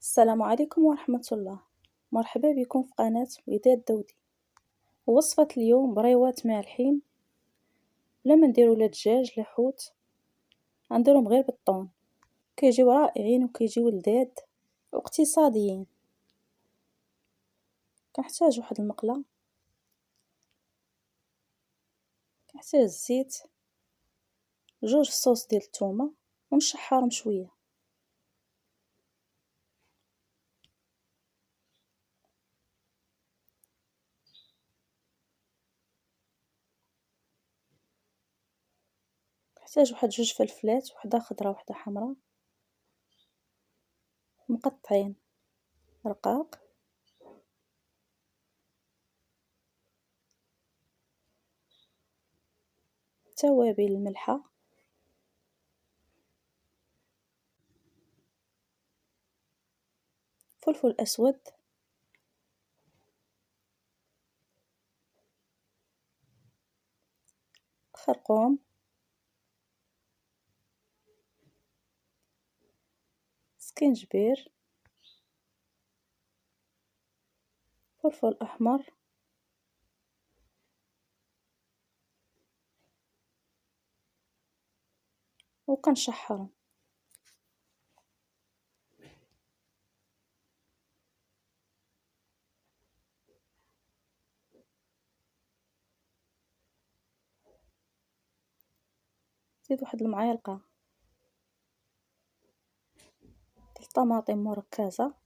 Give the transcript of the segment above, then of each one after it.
السلام عليكم ورحمة الله. مرحبا بكم في قناة وداد دودي. وصفة اليوم بريوات مالحين، بلا ما نديرو لا دجاج لا حوت، غنديرهم غير بالطون. كيجيو رائعين وكيجيو لذاذ واقتصاديين. كنحتاج واحد المقلة، كنحتاج الزيت، جوج فصوص ديال الثومة ونشحرهم شوية. كنحتاج واحد جوج فلفلات، وحدة خضرا وحدة حمرا مقطعين رقاق، توابل الملحة، فلفل أسود، خرقوم، سكينجبير، فلفل أحمر، وكنشحرهم. زيد واحد المعالقة ديال الطماطم مركزة،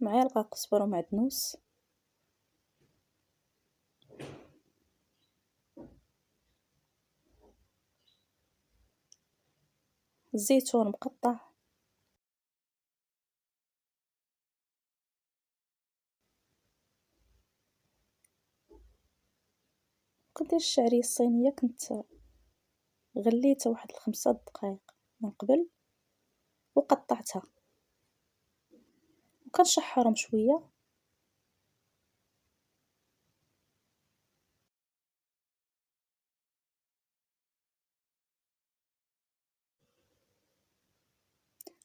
معلقة كزبرة ومعدنوس، الزيتون مقطع، كندير الشعرية الصينية كنت غليتها واحد 5 دقائق من قبل وقطعتها وكنشحرهم شوية.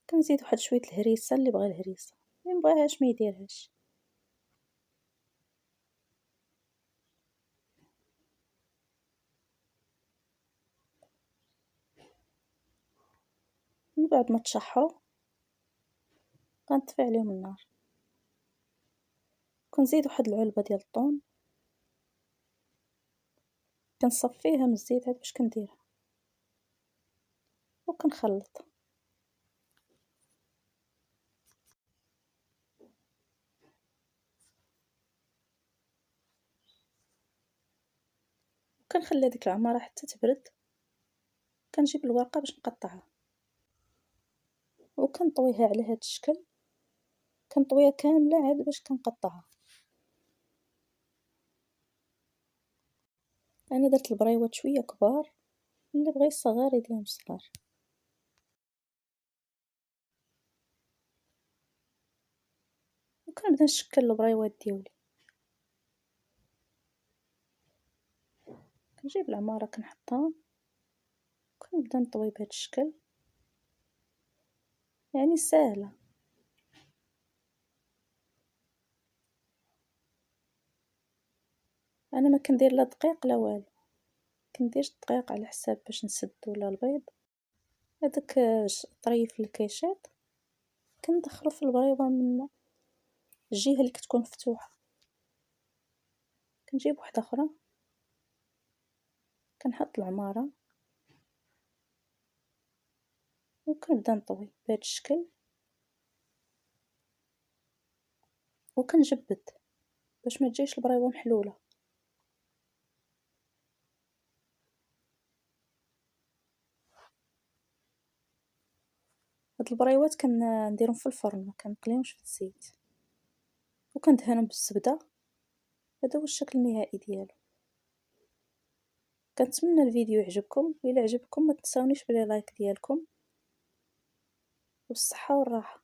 كنزيد واحد شوية الهريسة، اللي بغى الهريسة، اللي مبغاهاش ما يديرهاش. من بعد ما تشحروا كنطفي عليهم النار، كنزيد واحد العلبة ديال الطون، كنصفيها من الزيت عاد باش كنديرها وكنخلط. كنخلي هذيك العمارة حتى تبرد، كنجيب الورقة باش نقطعها وكنطويها على هذا الشكل، كنطويها كاملة عاد باش كنقطعها. انا درت البريوات شويه كبار، اللي بغى يصغر يديرهم صغار. وكنبدا نشكل البريوات ديالي، كنجيب العمارة كنحطها وكنبدا نطوي بهذا الشكل، يعني ساهله. انا ما كندير لا دقيق لا والو، كندير الدقيق على حساب باش نسد ولا البيض. هذاك طريف الكيشات كندخلو في البريضه من الجهه اللي كتكون مفتوحه. كنجيب واحده اخرى كنحط العماره وكنبدا نطوي بهذا الشكل وكنجبد باش ما تجيش البريضه محلوله. هاد البريوات كنديرهم في الفرن، ما كنقليهمش في الزيت، وكندهنهم بالزبده. هذا هو الشكل النهائي ديالو. كنتمنى الفيديو يعجبكم، وإلا عجبكم ما تنساونيش بلي لايك ديالكم، والصحة والراحة.